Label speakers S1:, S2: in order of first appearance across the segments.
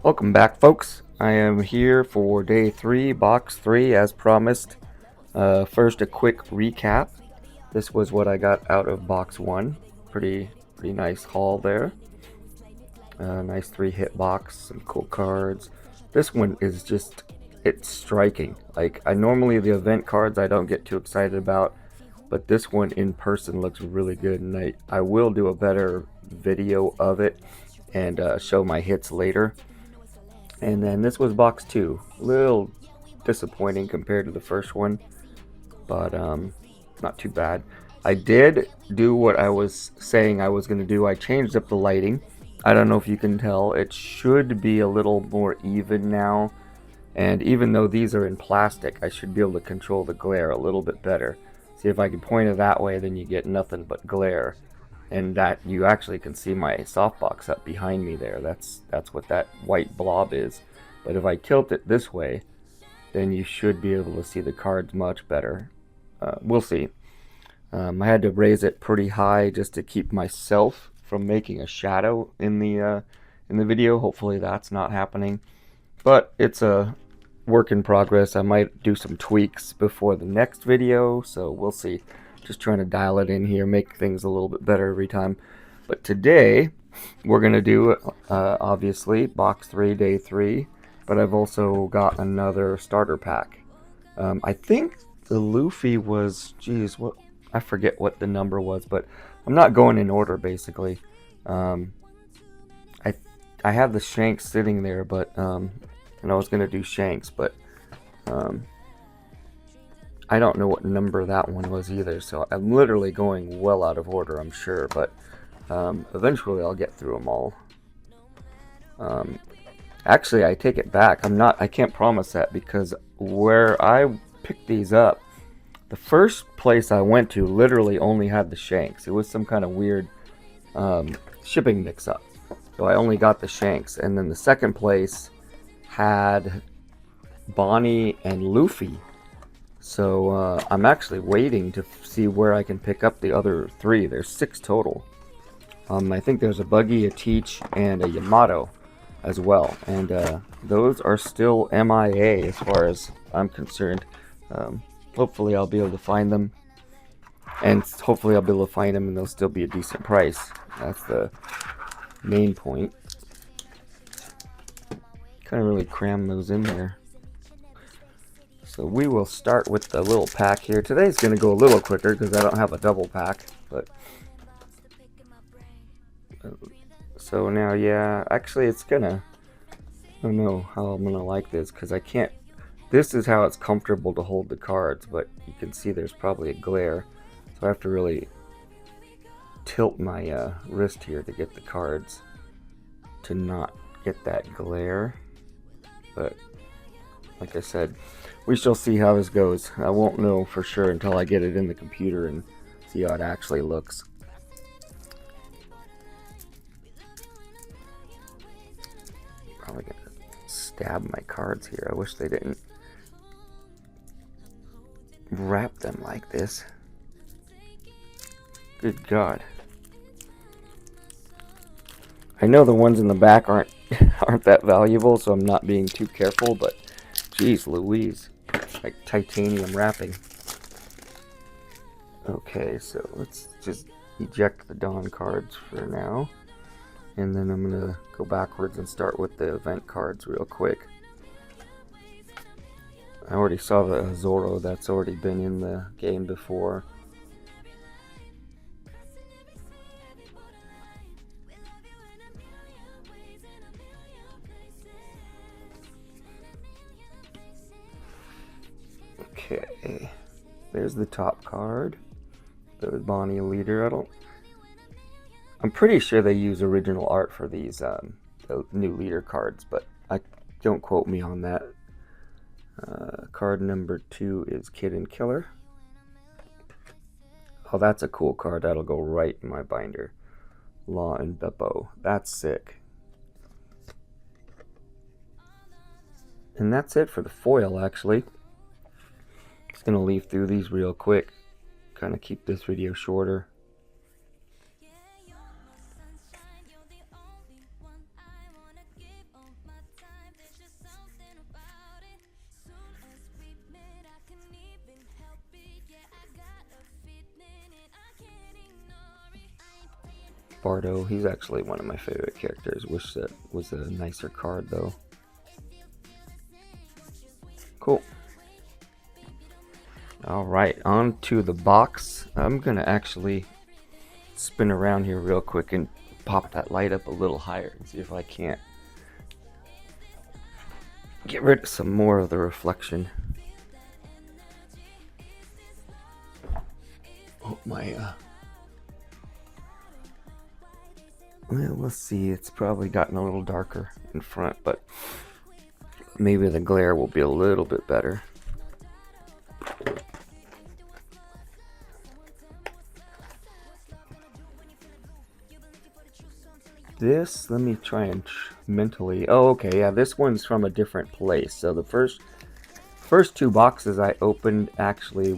S1: Welcome back, folks. I am here for day 3, box 3, as promised. First, a quick recap. This was what I got out of box 1. Pretty nice haul there. Nice 3-hit box, some cool cards. This one is just, it's striking. Like, normally the event cards I don't get too excited about, but this one in person looks really good, and I will do a better video of it and show my hits later. And then this was box 2. A little disappointing compared to the first one, but not too bad. I did do what I was saying I was going to do. I changed up the lighting. I don't know if you can tell. It should be a little more even now. And even though these are in plastic, I should be able to control the glare a little bit better. See, if I can point it that way, then you get nothing but glare. And that you actually can see my softbox up behind me there. That's what that white blob is. But if I tilt it this way, then you should be able to see the cards much better. We'll see. I had to raise it pretty high just to keep myself from making a shadow in the video. Hopefully that's not happening. But it's a work in progress. I might do some tweaks before the next video, so we'll see. Just trying to dial it in here, make things a little bit better every time. But today we're going to do obviously box 3, day 3, but I've also got another starter pack. I think the Luffy was, geez, what, I forget what the number was, but I'm not going in order basically. I have the Shanks sitting there, but and I was going to do Shanks, but I don't know what number that one was either, so I'm literally going well out of order, I'm sure, but eventually I'll get through them all. Actually, I take it back. I can't promise that, because where I picked these up, the first place I went to literally only had the Shanks. It was some kind of weird shipping mix-up, so I only got the Shanks, and then the second place had Bonnie and Luffy. So I'm actually waiting to see where I can pick up the other 3. There's 6 total. I think there's a Buggy, a Teach, and a Yamato as well. And those are still MIA as far as I'm concerned. Hopefully I'll be able to find them. And hopefully I'll be able to find them and they'll still be a decent price. That's the main point. Kind of really cram those in there. So we will start with the little pack here. Today's going to go a little quicker because I don't have a double pack. But so now, yeah, actually it's going to, I don't know how I'm going to like this because I can't, this is how it's comfortable to hold the cards, but you can see there's probably a glare. So I have to really tilt my wrist here to get the cards to not get that glare. But like I said, we shall see how this goes. I won't know for sure until I get it in the computer and see how it actually looks. Probably gonna stab my cards here. I wish they didn't wrap them like this. Good God. I know the ones in the back aren't that valuable, so I'm not being too careful, but geez Louise. Like titanium wrapping. Okay, so let's just eject the Dawn cards for now. And then I'm going to go backwards and start with the event cards real quick. I already saw the Zoro that's already been in the game before. Okay, there's the top card, the Bonnie leader. I'm pretty sure they use original art for these the new leader cards, but don't quote me on that. Card number 2 is Kid and Killer. Oh, that's a cool card. That'll go right in my binder. Law and Beppo. That's sick. And that's it for the foil, actually. Just gonna leaf through these real quick. Kind of keep this video shorter. Bardo. He's actually one of my favorite characters. Wish that was a nicer card though. Cool. Alright, on to the box. I'm gonna actually spin around here real quick and pop that light up a little higher and see if I can't get rid of some more of the reflection. Oh my, well, let's see, it's probably gotten a little darker in front, but maybe the glare will be a little bit better. This, let me try and mentally, oh okay, yeah, this one's from a different place. So the first two boxes I opened actually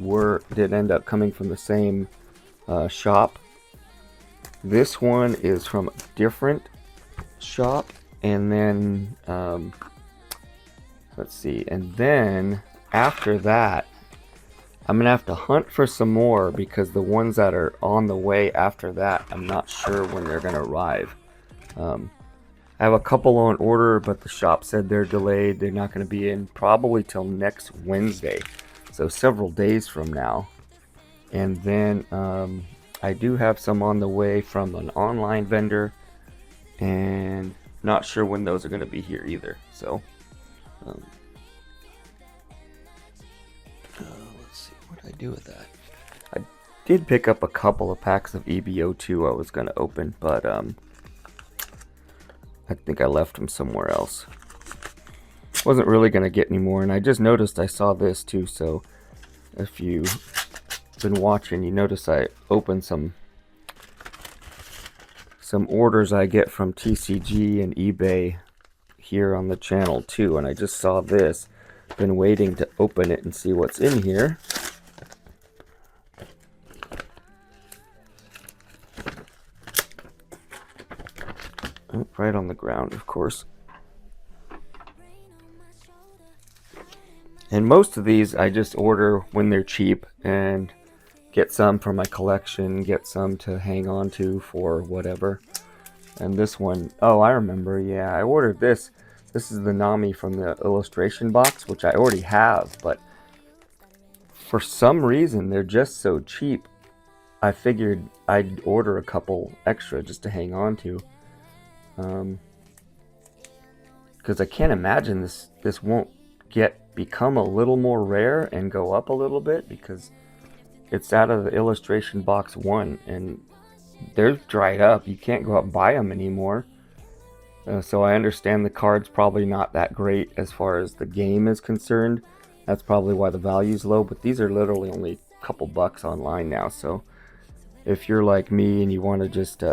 S1: did end up coming from the same shop. This one is from a different shop, and then let's see, and then after that I'm gonna have to hunt for some more, because the ones that are on the way after that, I'm not sure when they're gonna arrive. I have a couple on order, but the shop said they're delayed. They're not going to be in probably till next Wednesday, so several days from now. And then I do have some on the way from an online vendor, and not sure when those are going to be here either. So let's see what I do with that. I did pick up a couple of packs of EBO2 I was going to open, but I think I left them somewhere else. Wasn't really going to get any more, and I just noticed I saw this too, so if you've been watching, you notice I opened some orders I get from TCG and eBay here on the channel too, and I just saw this. Been waiting to open it and see what's in here. Right on the ground, of course. And most of these I just order when they're cheap and get some for my collection, get some to hang on to for whatever. And this one, oh, I remember, yeah, I ordered this. This is the Nami from the illustration box, which I already have, but for some reason they're just so cheap. I figured I'd order a couple extra just to hang on to. Because I can't imagine this won't become a little more rare and go up a little bit, because it's out of the illustration box 1 and they're dried up. You can't go out and buy them anymore. So I understand the card's probably not that great as far as the game is concerned. That's probably why the value's low, but these are literally only a couple bucks online now. So if you're like me and you want to just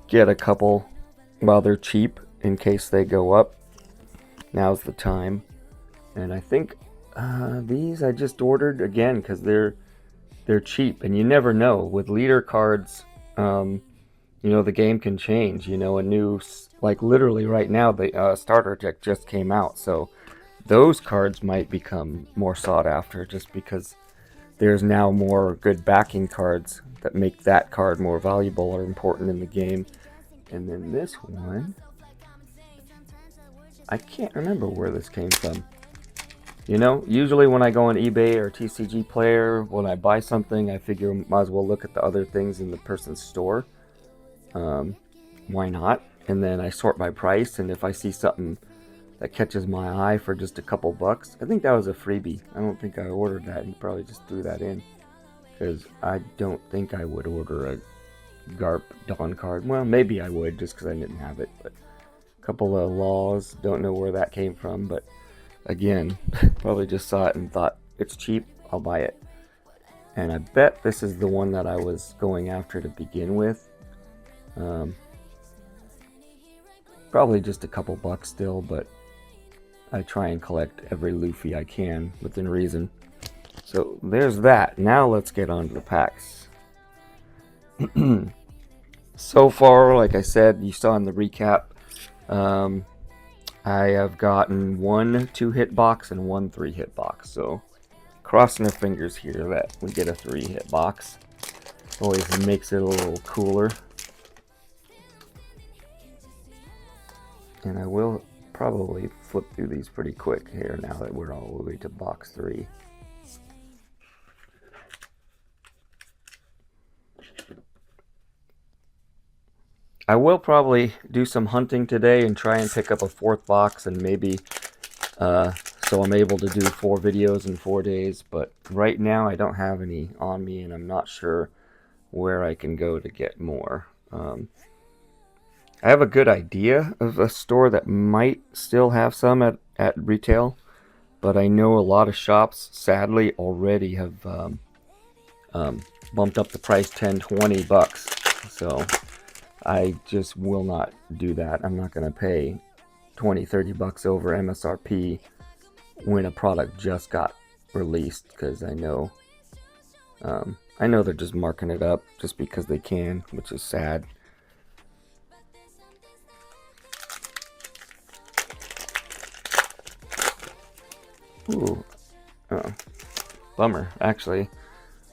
S1: get a couple while they're cheap in case they go up, now's the time. And I think these I just ordered again because they're cheap, and you never know with leader cards. You know, the game can change. You know, a new, like literally right now the starter deck just came out, so those cards might become more sought after just because there's now more good backing cards that make that card more valuable or important in the game. And then this one, I can't remember where this came from. You know, usually when I go on eBay or TCG Player, when I buy something, I figure might as well look at the other things in the person's store. Why not? And then I sort by price, and if I see something that catches my eye for just a couple bucks, I think that was a freebie. I don't think I ordered that. He probably just threw that in, because I don't think I would order a Garp Dawn card. Well, maybe I would just because I didn't have it, but a couple of laws, don't know where that came from, but again, probably just saw it and thought it's cheap, I'll buy it. And I bet this is the one that I was going after to begin with. Probably just a couple bucks still, but I try and collect every Luffy I can within reason. So there's that. Now let's get on to the packs. So far, like I said, you saw in the recap, I have gotten 1 2-hit box and 1 3-hit box. So crossing our fingers here that we get a 3-hit box. Always makes it a little cooler. And I will probably flip through these pretty quick here now that we're all the way to box 3. I will probably do some hunting today and try and pick up a 4th box, and maybe so I'm able to do 4 videos in 4 days. But right now I don't have any on me, and I'm not sure where I can go to get more. I have a good idea of a store that might still have some at retail, but I know a lot of shops sadly already have bumped up the price 10, 20 bucks. So I just will not do that. I'm not going to pay 20, 30 bucks over MSRP when a product just got released, because I know they're just marking it up just because they can, which is sad. Ooh, oh, bummer. Actually,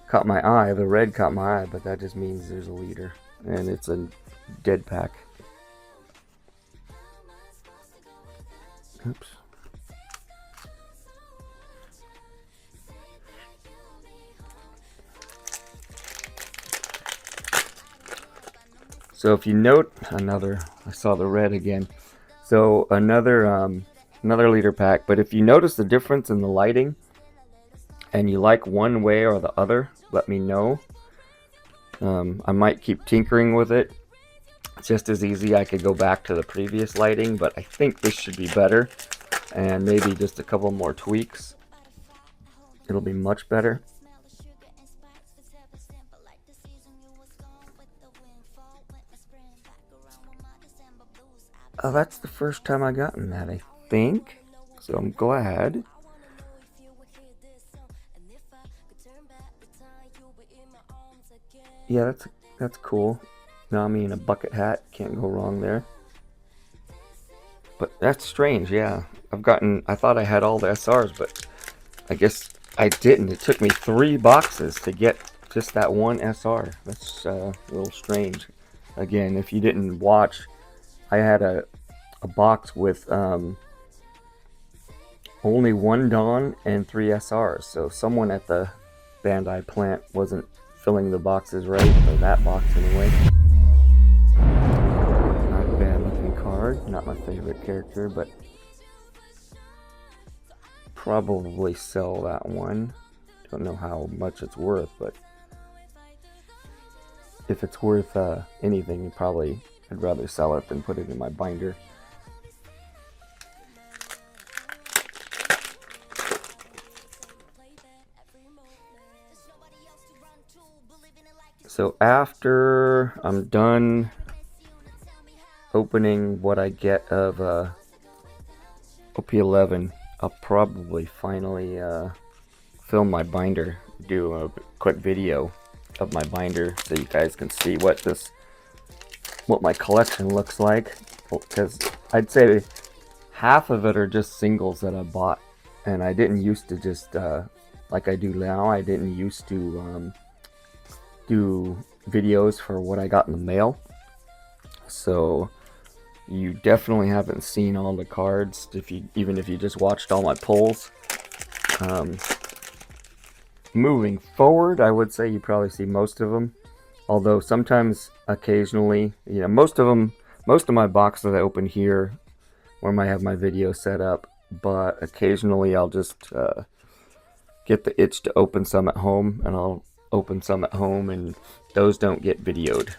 S1: caught my eye. The red caught my eye, but that just means there's a leader, and it's a dead pack. Oops. So if you note, I saw the red again. So another leader pack. But if you notice the difference in the lighting, and you like one way or the other, let me know. I might keep tinkering with it. Just as easy, I could go back to the previous lighting, but I think this should be better. And maybe just a couple more tweaks. It'll be much better. Oh, that's the first time I gotten that, I think. So I'm glad. Yeah, that's cool. Nami in a bucket hat, can't go wrong there. But that's strange, yeah. I thought I had all the SRs, but I guess I didn't. It took me 3 boxes to get just that one SR. That's a little strange. Again, if you didn't watch, I had a box with only 1 Dawn and 3 SRs. So someone at the Bandai plant wasn't filling the boxes right, or that box anyway. Not a bad looking card. Not my favorite character, but probably sell that one. Don't know how much it's worth, but if it's worth anything, I'd rather sell it than put it in my binder. So after I'm done opening what I get of OP11, I'll probably finally film my binder, do a quick video of my binder so you guys can see what my collection looks like, because I'd say half of it are just singles that I bought, and I didn't used to just like I do now. I didn't used to do videos for what I got in the mail, so you definitely haven't seen all the cards even if you just watched all my pulls. Moving forward, I would say you probably see most of them, although sometimes, occasionally, most of my boxes I open here where I have my video set up, but occasionally I'll just get the itch to open some at home, and I'll open some at home, and those don't get videoed.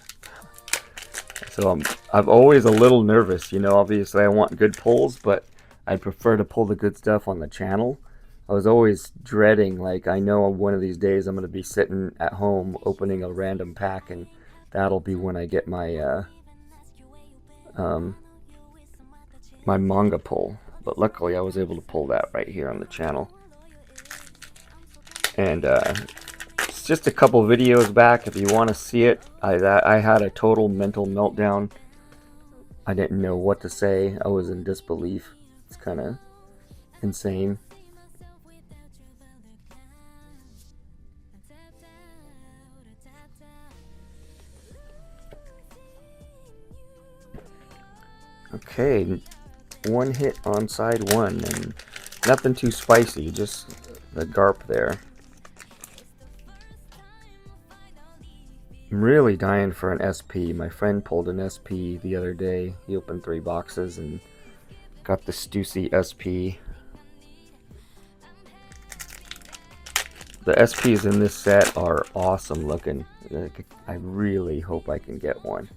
S1: So I'm always a little nervous, obviously I want good pulls, but I prefer to pull the good stuff on the channel. I was always dreading, like, I know one of these days I'm going to be sitting at home opening a random pack, and that'll be when I get my my manga pull. But luckily I was able to pull that right here on the channel. And it's just a couple videos back, if you want to see it. I had a total mental meltdown. I didn't know what to say. I was in disbelief. It's kind of insane. Okay, one hit on side one, and nothing too spicy, just the Garp there. I'm really dying for an SP. My friend pulled an SP the other day. He opened 3 boxes and got the Stussy SP. The SPs in this set are awesome looking. I really hope I can get one.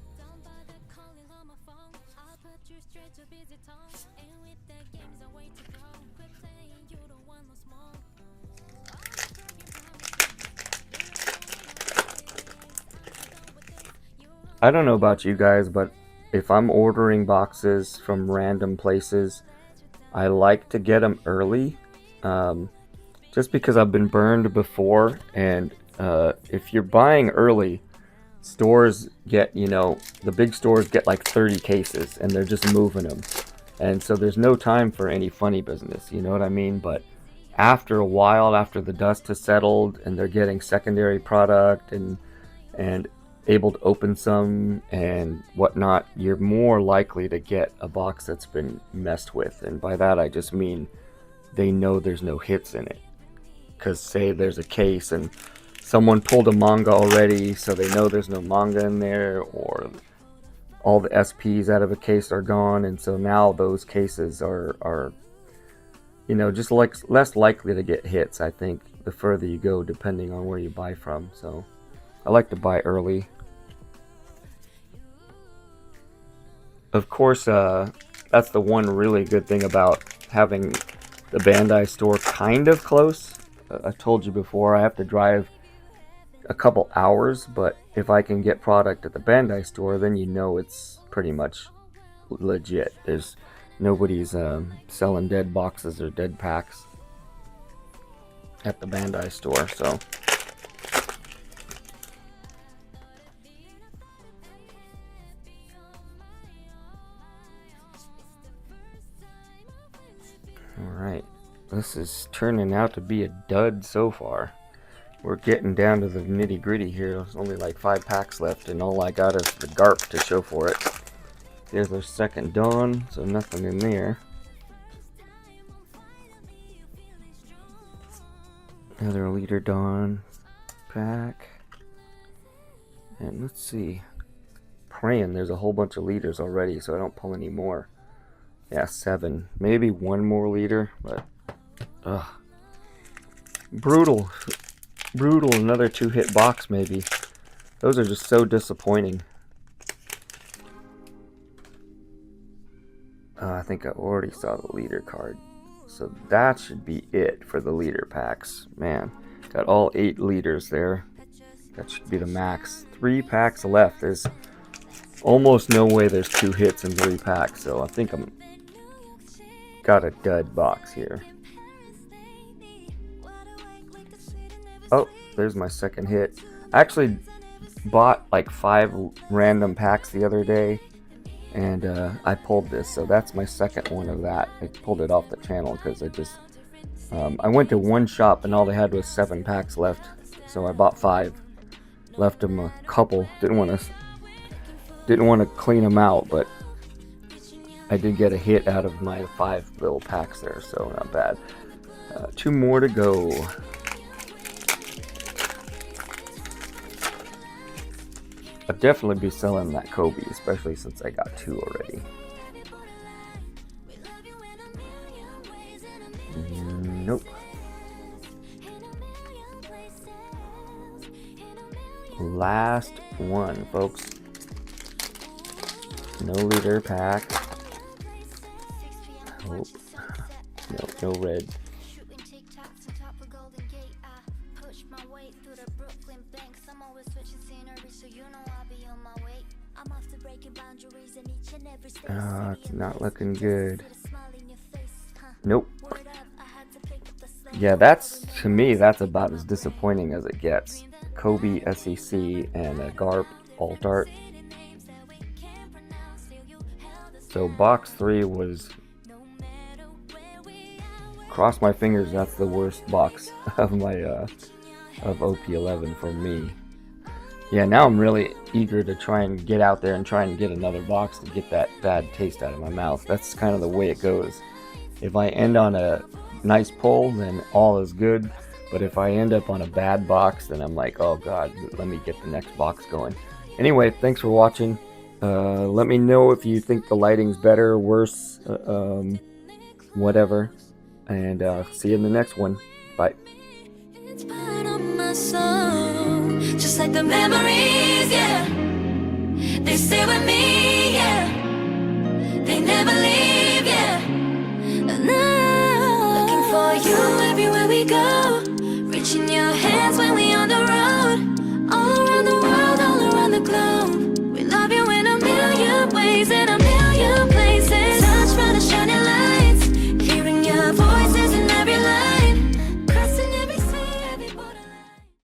S1: I don't know about you guys, but if I'm ordering boxes from random places, I like to get them early. Just because I've been burned before, and if you're buying early, stores get, the big stores get like 30 cases and they're just moving them. And so there's no time for any funny business, you know what I mean? But after a while, after the dust has settled and they're getting secondary product and able to open some and whatnot, you're more likely to get a box that's been messed with. And by that I just mean they know there's no hits in it. Because say there's a case and someone pulled a manga already, so they know there's no manga in there, or all the SPs out of a case are gone, and so now those cases are just like less likely to get hits, I think, the further you go, depending on where you buy from. So I like to buy early. Of course, that's the one really good thing about having the Bandai store kind of close. I told you before, I have to drive a couple hours, but if I can get product at the Bandai store, then it's pretty much legit. There's nobody's selling dead boxes or dead packs at the Bandai store, so. Alright, this is turning out to be a dud so far. We're getting down to the nitty gritty here. There's only like 5 packs left, and all I got is the Garp to show for it. There's our second Dawn, so nothing in there. Another Leader Dawn pack. And let's see. Praying there's a whole bunch of leaders already, so I don't pull any more. Yeah, 7. Maybe one more leader, but brutal. Brutal. Another 2-hit box maybe. Those are just so disappointing. I think I already saw the leader card. So that should be it for the leader packs. Man, got all 8 leaders there. That should be the max. 3 packs left. There's almost no way there's 2 hits in 3 packs. So I think I'm got a dud box here. Oh, there's my second hit. I actually bought like 5 random packs the other day, and I pulled this, so that's my second one of that. I pulled it off the channel because I went to one shop and all they had was 7 packs left, so I bought 5. Left them a couple. Didn't want to clean them out, but I did get a hit out of my 5 little packs there, so not bad. 2 more to go. I'd definitely be selling that Kobe, especially since I got 2 already. Nope. Last one, folks. No leader pack. Hope. No red. It's not looking good. Nope. Yeah, to me, that's about as disappointing as it gets. Kobe SEC and a Garp Alt Art. So box 3 was, cross my fingers, that's the worst box of my of OP11 for me. Yeah, now I'm really eager to try and get out there and try and get another box to get that bad taste out of my mouth. That's kind of the way it goes. If I end on a nice pull, then all is good. But if I end up on a bad box, then I'm like, oh god, let me get the next box going. Anyway, thanks for watching. Let me know if you think the lighting's better, worse, whatever. And see you in the next one. Bye.
S2: It's part of my soul, just like the memories, yeah. They stay with me, yeah. They never leave, yeah. No. Looking for you everywhere we go, reaching your hands.